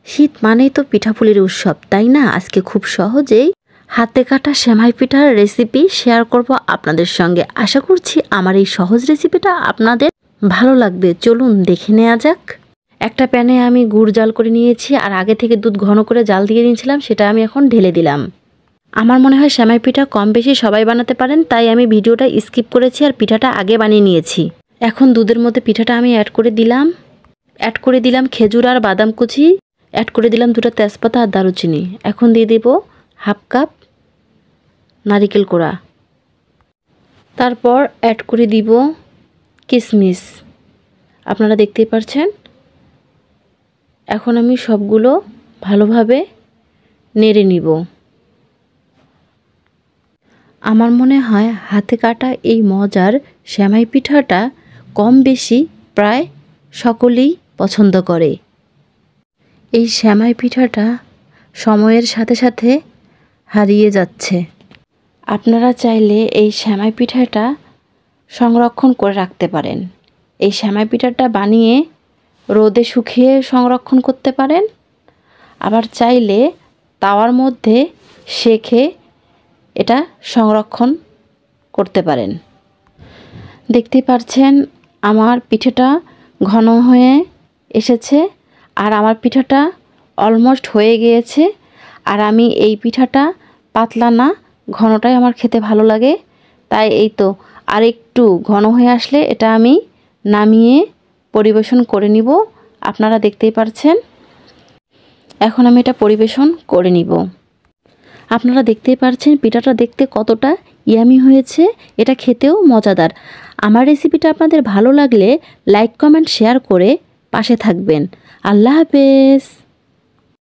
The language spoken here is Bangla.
শীত মানেই তো পিঠাপুলির উৎসব, তাই না? আজকে খুব সহজেই হাতে কাটা সেমাই পিঠার রেসিপি শেয়ার করব আপনাদের সঙ্গে। আশা করছি আমার এই সহজ রেসিপিটা আপনাদের ভালো লাগবে। চলুন দেখে নেওয়া যাক। একটা প্যানে আমি গুড় জাল করে নিয়েছি, আর আগে থেকে দুধ ঘন করে জাল দিয়ে নিয়েছিলাম, সেটা আমি এখন ঢেলে দিলাম। আমার মনে হয় সেমাই পিঠা কম বেশি সবাই বানাতে পারেন, তাই আমি ভিডিওটা স্কিপ করেছি আর পিঠাটা আগে বানিয়ে নিয়েছি। এখন দুধের মধ্যে পিঠাটা আমি অ্যাড করে দিলাম খেজুর আর বাদাম কুচি, অ্যাড করে দিলাম 2টা তেজপাতা আর দারুচিনি। এখন দিয়ে দেব হাফ কাপ নারিকেল কোড়া, তারপর অ্যাড করে দিব কিশমিশ, আপনারা দেখতেই পাচ্ছেন। এখন আমি সবগুলো ভালোভাবে নেড়ে নিব। আমার মনে হয় হাতে কাটা এই মজার সেমাই পিঠাটা কম বেশি প্রায় সকলেই পছন্দ করে। এই সেমাই পিঠাটা সময়ের সাথে সাথে হারিয়ে যাচ্ছে। আপনারা চাইলে এই সেমাই পিঠাটা সংরক্ষণ করে রাখতে পারেন। এই সেমাই পিঠাটা বানিয়ে রোদে শুকিয়ে সংরক্ষণ করতে পারেন, আবার চাইলে তাওয়ার মধ্যে সেঁকে এটা সংরক্ষণ করতে পারেন। দেখতেই পাচ্ছেন আমার পিঠাটা ঘন হয়ে এসেছে, আর আমার পিঠাটা অলমোস্ট হয়ে গিয়েছে। আর আমি এই পিঠাটা পাতলা না, ঘনটাই আমার খেতে ভালো লাগে, তাই এই তো আর একটু ঘন হয়ে আসলে এটা আমি নামিয়ে পরিবেশন করে নিব। আপনারা দেখতেই পাচ্ছেন এখন আমি এটা পরিবেশন করে নিব। আপনারা দেখতেই পাচ্ছেন পিঠাটা দেখতে কতটা ইয়ামি হয়েছে, এটা খেতেও মজাদার। আমার রেসিপিটা আপনাদের ভালো লাগলে লাইক কমেন্ট শেয়ার করে পাশে থাকবেন। আল্লাহ হাফেজ।